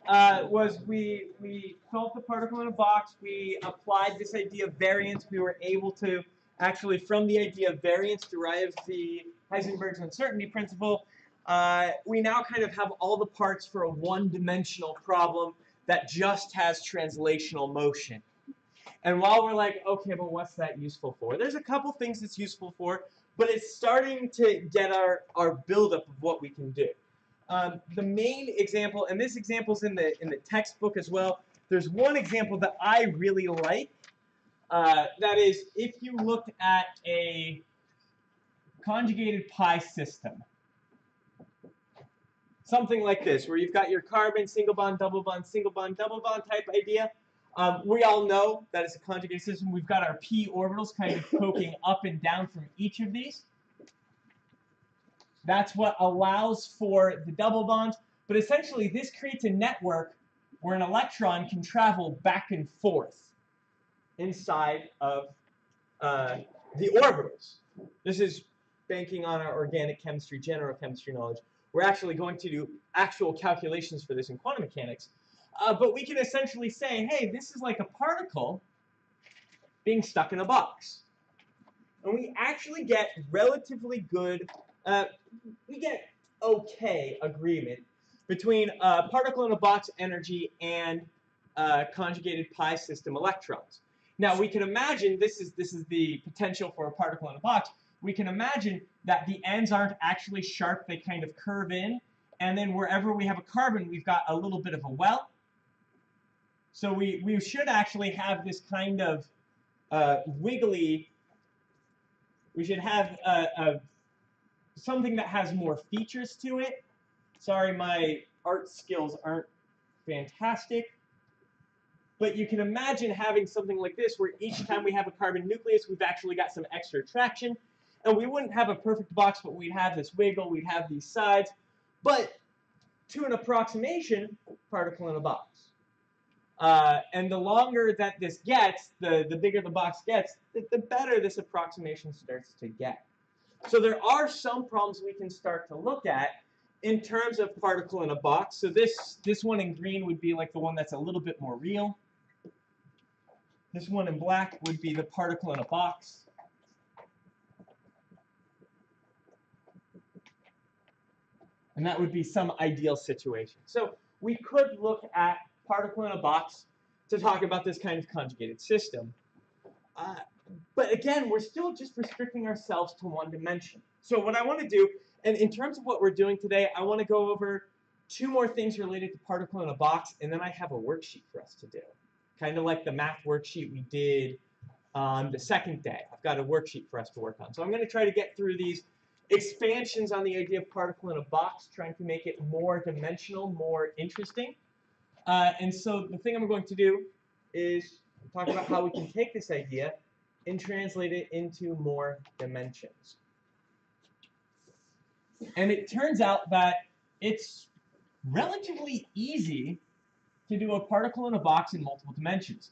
was we solved the particle in a box. We applied this idea of variance. We were able to actually, from the idea of variance, derive the Heisenberg's uncertainty principle. We now kind of have all the parts for a one-dimensional problem that just has translational motion. And while we're like, okay, but what's that useful for? There's a couple things it's useful for, but it's starting to get our buildup of what we can do. The main example, and this example's in the textbook as well. There's one example that I really like. That is, if you looked at a conjugated pi system, something like this, where you've got your carbon, single bond, double bond type idea. We all know that it's a conjugated system. We've got our p orbitals kind of poking up and down from each of these. That's what allows for the double bonds. But essentially, this creates a network where an electron can travel back and forth inside of the orbitals. This is banking on our organic chemistry, general chemistry knowledge. We're actually going to do actual calculations for this in quantum mechanics. But we can essentially say, hey, this is like a particle being stuck in a box. And we actually get relatively good, we get okay agreement between particle in a box energy and conjugated pi system electrons. Now we can imagine, this is the potential for a particle in a box. We can imagine that the ends aren't actually sharp, they kind of curve in, and then wherever we have a carbon, we've got a little bit of a well. So we should actually have this kind of wiggly, we should have something that has more features to it. Sorry, my art skills aren't fantastic. But you can imagine having something like this where each time we have a carbon nucleus, we've actually got some extra attraction. And we wouldn't have a perfect box, but we'd have this wiggle, we'd have these sides. But to an approximation, particle in a box. And the longer that this gets, the bigger the box gets, the better this approximation starts to get. So there are some problems we can start to look at in terms of particle in a box. So this one in green would be like the one that's a little bit more real. This one in black would be the particle in a box. And that would be some ideal situation. So we could look at particle in a box to talk about this kind of conjugated system. But again, we're still just restricting ourselves to one dimension. So what I want to do, and in terms of what we're doing today, I want to go over two more things related to particle in a box, and then I have a worksheet for us to do. Kind of like the math worksheet we did on the second day. I've got a worksheet for us to work on. So I'm going to try to get through these expansions on the idea of particle in a box, trying to make it more dimensional, more interesting. And so the thing I'm going to do is talk about how we can take this idea and translate it into more dimensions. And it turns out that it's relatively easy to do a particle in a box in multiple dimensions.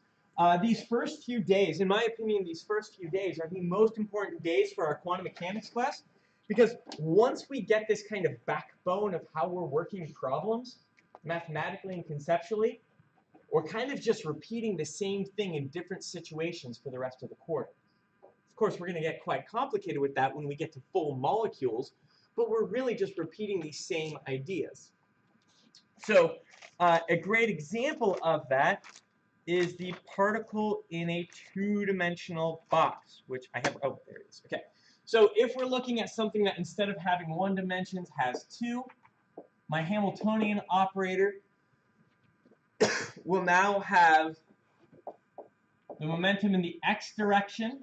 These first few days, in my opinion, these first few days are the most important days for our quantum mechanics class, because once we get this kind of backbone of how we're working problems, mathematically and conceptually, we're kind of just repeating the same thing in different situations for the rest of the quarter. Of course, we're going to get quite complicated with that when we get to full molecules, but we're really just repeating these same ideas. So a great example of that is the particle in a two-dimensional box, which I have, oh, there it is. Okay. So if we're looking at something that instead of having one dimension has two, my Hamiltonian operator will now have the momentum in the x direction,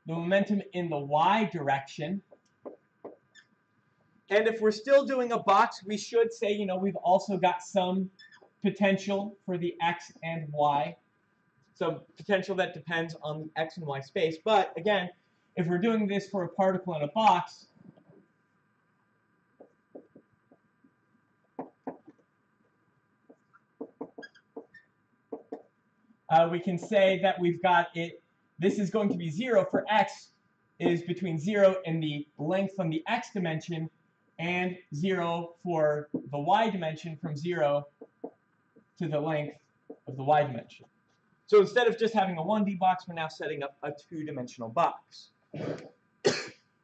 the momentum in the y direction, and if we're still doing a box, we should say, you know, we've also got some potential for the x and y, some potential that depends on the x and y space. But again, if we're doing this for a particle in a box, we can say that we've got it, this is going to be 0 for x is between 0 and the length on the x dimension, and 0 for the y dimension from 0 to the length of the y dimension. So instead of just having a 1D box, we're now setting up a 2-dimensional box.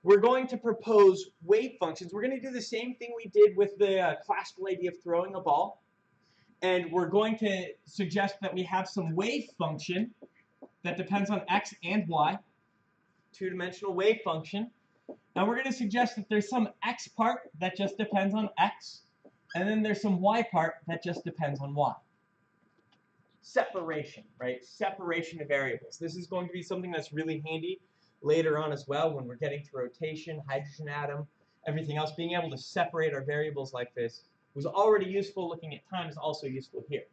We're going to propose wave functions. We're going to do the same thing we did with the classical idea of throwing a ball. And we're going to suggest that we have some wave function that depends on x and y, 2-dimensional wave function. And we're going to suggest that there's some x part that just depends on x, and then there's some y part that just depends on y. Separation, right? Separation of variables. This is going to be something that's really handy later on as well when we're getting to rotation, hydrogen atom, everything else. Being able to separate our variables like this was already useful. Looking at time is also useful here.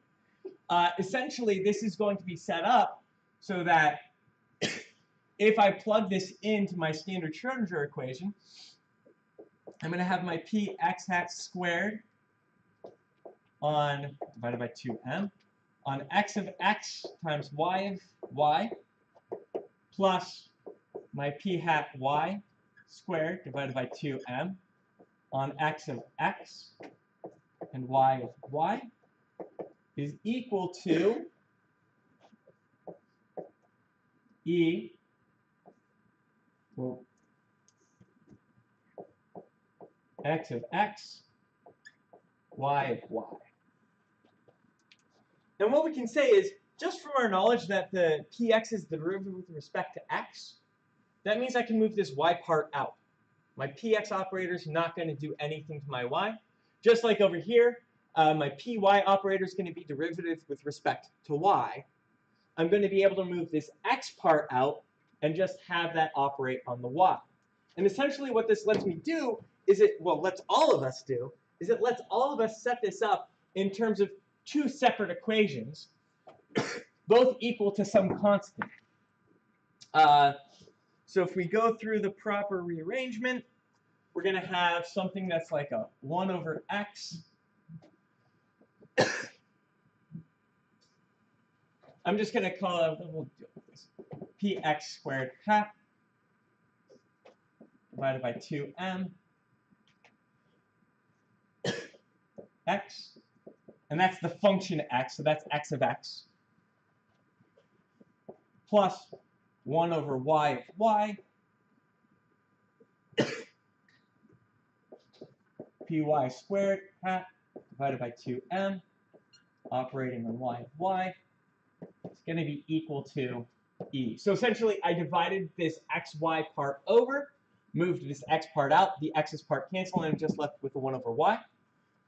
Essentially, this is going to be set up so that if I plug this into my standard Schrodinger equation, I'm going to have my px hat squared on divided by 2m on x of x times y of y plus my p hat y squared divided by 2m on x of x and y of y is equal to e, well, x of x, y of y. And what we can say is, just from our knowledge that the px is the derivative with respect to x, that means I can move this y part out. My px operator is not going to do anything to my y. Just like over here, my py operator is going to be derivative with respect to y. I'm going to be able to move this x part out and just have that operate on the y. And essentially what this lets me do is lets all of us do, is it lets all of us set this up in terms of two separate equations, both equal to some constant. So if we go through the proper rearrangement, we're going to have something that's like a 1 over x. I'm just going to call it, we'll deal with this, px squared hat divided by 2m x, and that's the function x, so that's x of x, plus 1 over y of y, py squared hat divided by 2m, operating on y of y, it's going to be equal to e. So essentially, I divided this xy part over, moved this x part out, the x's part cancel, and I'm just left with the 1 over y.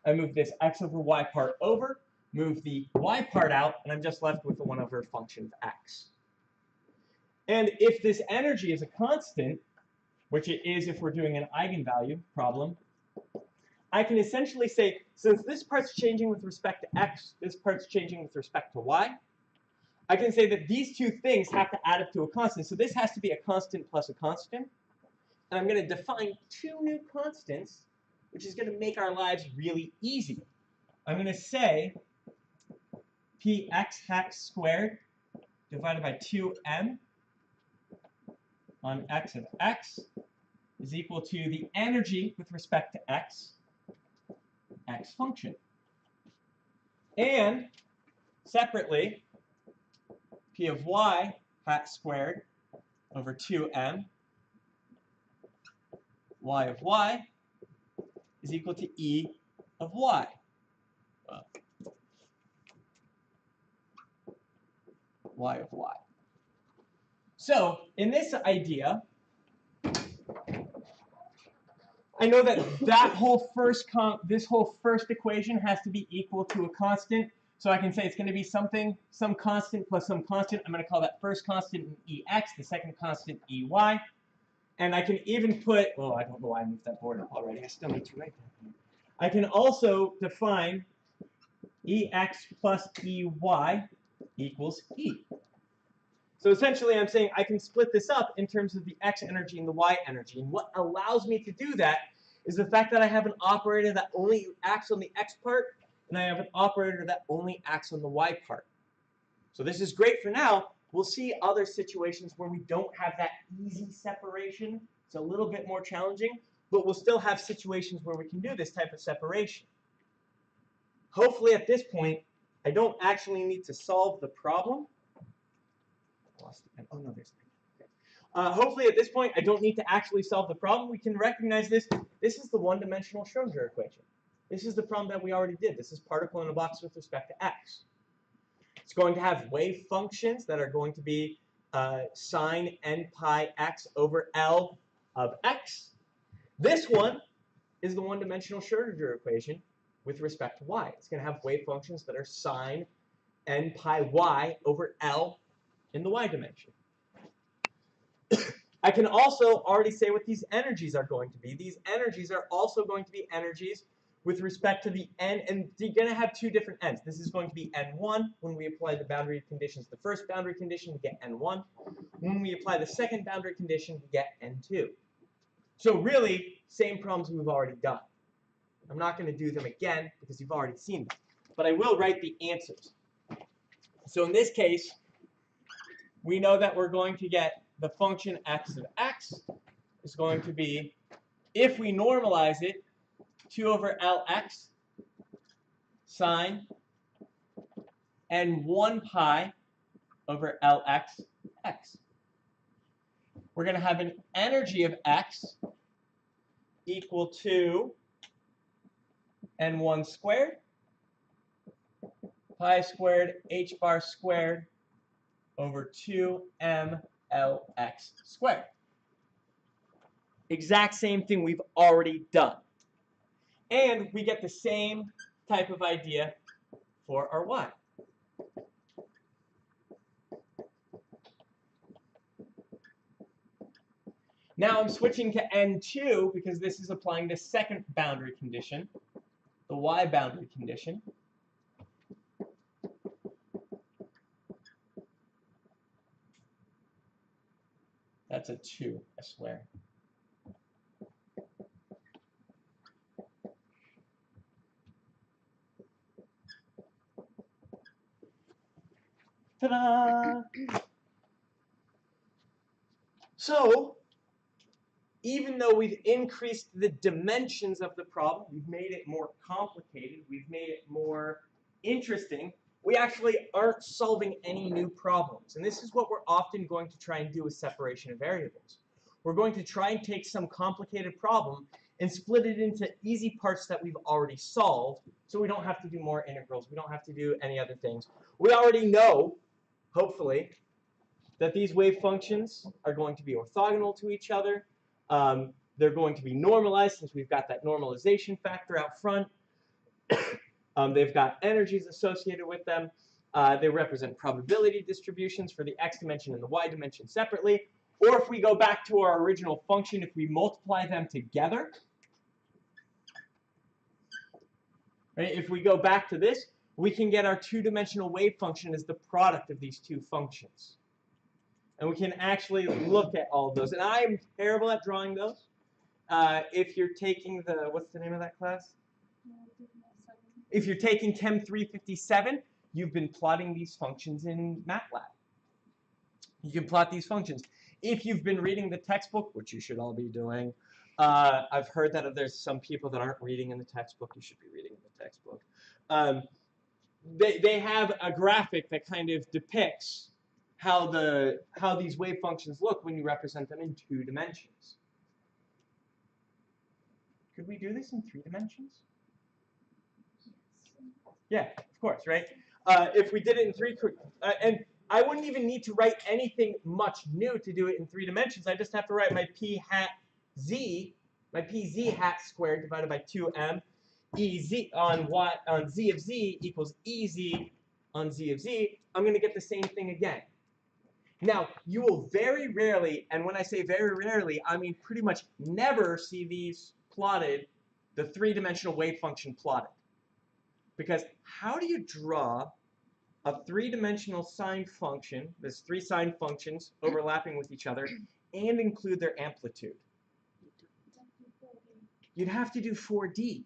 I moved this x over y part over, moved the y part out, and I'm just left with the 1 over function of x. And if this energy is a constant, which it is if we're doing an eigenvalue problem, I can essentially say, since this part's changing with respect to x, this part's changing with respect to y, I can say that these two things have to add up to a constant. So this has to be a constant plus a constant. And I'm going to define two new constants, which is going to make our lives really easy. I'm going to say px hat squared divided by 2m on x of x is equal to the energy with respect to x function. And separately, p of y hat squared over 2m y of y is equal to e of y. Y of y. So in this idea, I know that this whole first equation has to be equal to a constant. So I can say it's going to be some constant plus some constant. I'm going to call that first constant ex, the second constant ey. And I can even put, oh, I don't know why I moved that board up already. I still need to write that. I can also define ex plus ey equals e. So essentially I'm saying I can split this up in terms of the x energy and the y energy. And what allows me to do that is the fact that I have an operator that only acts on the x part, and I have an operator that only acts on the y part. So this is great for now. We'll see other situations where we don't have that easy separation. It's a little bit more challenging. but we'll still have situations where we can do this type of separation. Hopefully at this point, I don't actually need to solve the problem. Oh no, there's hopefully at this point, I don't need to actually solve the problem. We can recognize this. This is the one-dimensional Schrödinger equation. This is the problem that we already did. This is particle in a box with respect to x. It's going to have wave functions that are going to be sine n pi x over L of x. This one is the one-dimensional Schrödinger equation with respect to y. It's going to have wave functions that are sine n pi y over L in the y dimension. I can also already say what these energies are going to be. These energies are also going to be energies with respect to the n, and you're going to have two different n's. This is going to be n1 when we apply the boundary conditions. The first boundary condition, we get n1. When we apply the second boundary condition, we get n2. So really, same problems we've already done. I'm not going to do them again because you've already seen them. But I will write the answers. So in this case, we know that we're going to get the function x of x is going to be, if we normalize it, 2 over Lx sine and 1 pi over Lx x. We're going to have an energy of x equal to n1 squared pi squared h bar squared over 2m Lx squared. Exact same thing we've already done. And we get the same type of idea for our y. Now I'm switching to n2 because this is applying the second boundary condition, the y boundary condition. That's a 2, I swear. Ta-da! So, even though we've increased the dimensions of the problem, we've made it more complicated, we've made it more interesting, we actually aren't solving any new problems. And this is what we're often going to try and do with separation of variables. We're going to try and take some complicated problem and split it into easy parts that we've already solved, so we don't have to do more integrals, we don't have to do any other things. We already know, hopefully, that these wave functions are going to be orthogonal to each other. They're going to be normalized since we've got that normalization factor out front. They've got energies associated with them. They represent probability distributions for the x dimension and the y dimension separately. Or if we go back to our original function, if we multiply them together, right, if we go back to this, we can get our two-dimensional wave function as the product of these two functions. And we can actually look at all of those. And I'm terrible at drawing those. If you're taking the, what's the name of that class? If you're taking Chem 357, you've been plotting these functions in MATLAB. You can plot these functions. If you've been reading the textbook, which you should all be doing, I've heard that there's some people that aren't reading in the textbook. You should be reading in the textbook. They have a graphic that kind of depicts how these wave functions look when you represent them in 2 dimensions. Could we do this in 3 dimensions? Yeah, of course, right? If we did it in 3, and I wouldn't even need to write anything much new to do it in 3 dimensions. I just have to write my p hat z, my pz hat squared divided by 2m ez on z of z equals ez on z of z. I'm going to get the same thing again. Now, you will very rarely, and when I say very rarely, I mean pretty much never see these plotted, the 3-dimensional wave function plotted. Because how do you draw a 3-dimensional sine function, there's 3 sine functions overlapping with each other, and include their amplitude? You'd have to do 4D.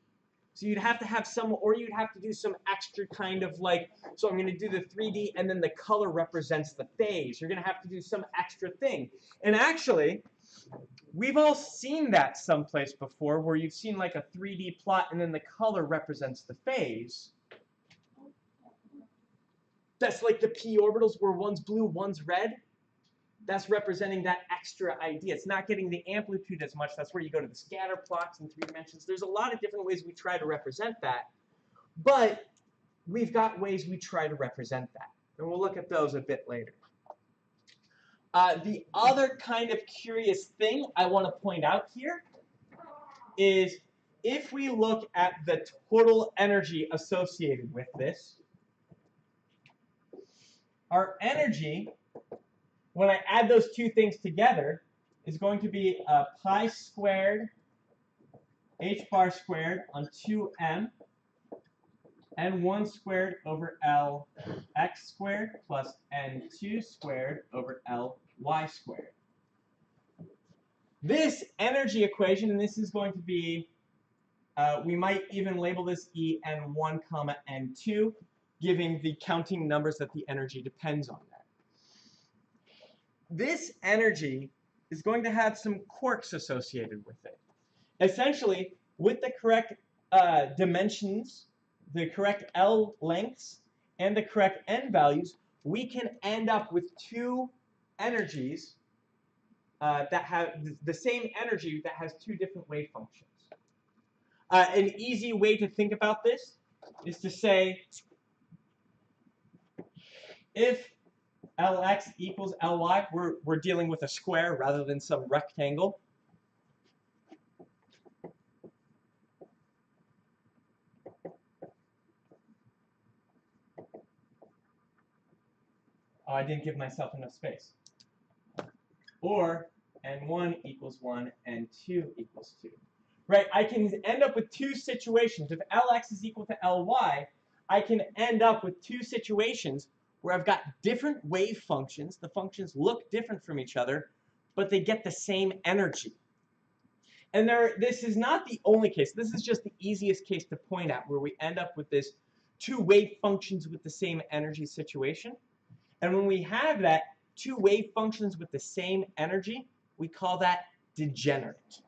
So you'd have to have some, or you'd have to do some extra kind of like, so I'm going to do the 3D and then the color represents the phase. You're going to have to do some extra thing. And actually, We've all seen that someplace before, where you've seen like a 3D plot and then the color represents the phase. That's like the p orbitals where one's blue, one's red. That's representing that extra idea. It's not getting the amplitude as much. That's where you go to the scatter plots in 3 dimensions. There's a lot of different ways we try to represent that. But we've got ways we try to represent that. And we'll look at those a bit later. The other kind of curious thing I want to point out here is if we look at the total energy associated with this, our energy, when I add those two things together, is going to be pi squared h bar squared on 2m n1 squared over L x squared plus n2 squared over L y squared. This energy equation, and this is going to be, we might even label this En1, N2, giving the counting numbers that the energy depends on that. This energy is going to have some quirks associated with it. Essentially, with the correct dimensions, the correct L lengths, and the correct N values, we can end up with two energies that have the same energy that has two different wave functions. An easy way to think about this is to say if Lx equals Ly, we're dealing with a square rather than some rectangle. Oh, I didn't give myself enough space. Or n1 equals 1, n2 equals 2. Right, I can end up with two situations. If Lx is equal to Ly, I can end up with two situations where I've got different wave functions. The functions look different from each other, but they get the same energy. And this is not the only case. This is just the easiest case to point at, where we end up with this two wave functions with the same energy situation. And when we have that, two wave functions with the same energy, we call that degenerate.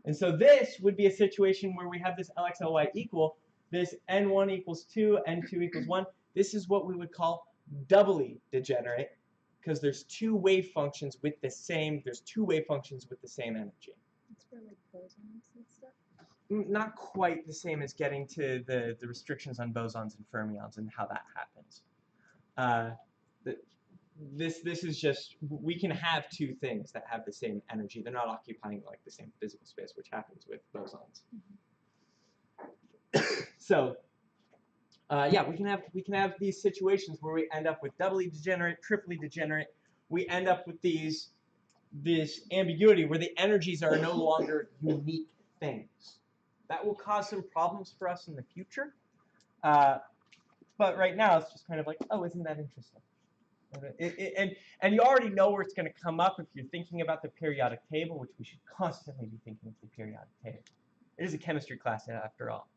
And so this would be a situation where we have this Lx, Ly equal, this n1 equals 2, n2 equals 1. This is what we would call doubly degenerate, because there's two wave functions with the same, energy. It's for like bosons and stuff? Not quite the same as getting to the restrictions on bosons and fermions and how that happens. This is just, we can have two things that have the same energy. They're not occupying like the same physical space, which happens with bosons. Mm-hmm. So yeah, we can have these situations where we end up with doubly degenerate, triply degenerate. We end up with this ambiguity where the energies are no longer unique things. That will cause some problems for us in the future. But right now, it's just kind of like, oh, isn't that interesting? And you already know where it's going to come up if you're thinking about the periodic table, which we should constantly be thinking of the periodic table. It is a chemistry class after all.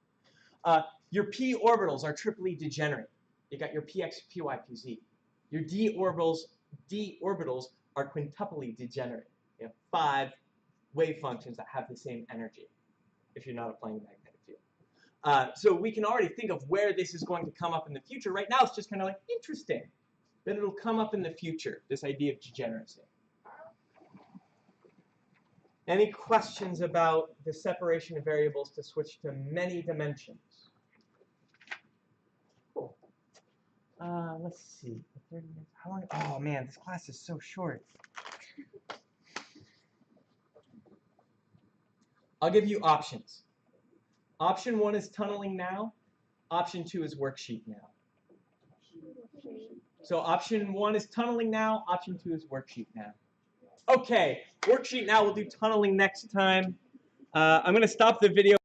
Your p orbitals are triply degenerate. You got your px, py, pz. Your d orbitals are quintuply degenerate. You have 5 wave functions that have the same energy, if you're not applying the magnetic field. So we can already think of where this is going to come up in the future. Right now, it's just kind of like interesting. Then it'll come up in the future, this idea of degeneracy. Any questions about the separation of variables to switch to many dimensions? Cool. Let's see. 30 minutes. How long? Oh man, this class is so short. I'll give you options. Option 1 is tunneling now. Option 2 is worksheet now. So option 1 is tunneling now. Option 2 is worksheet now. Okay, worksheet now. We'll do tunneling next time. I'm going to stop the video.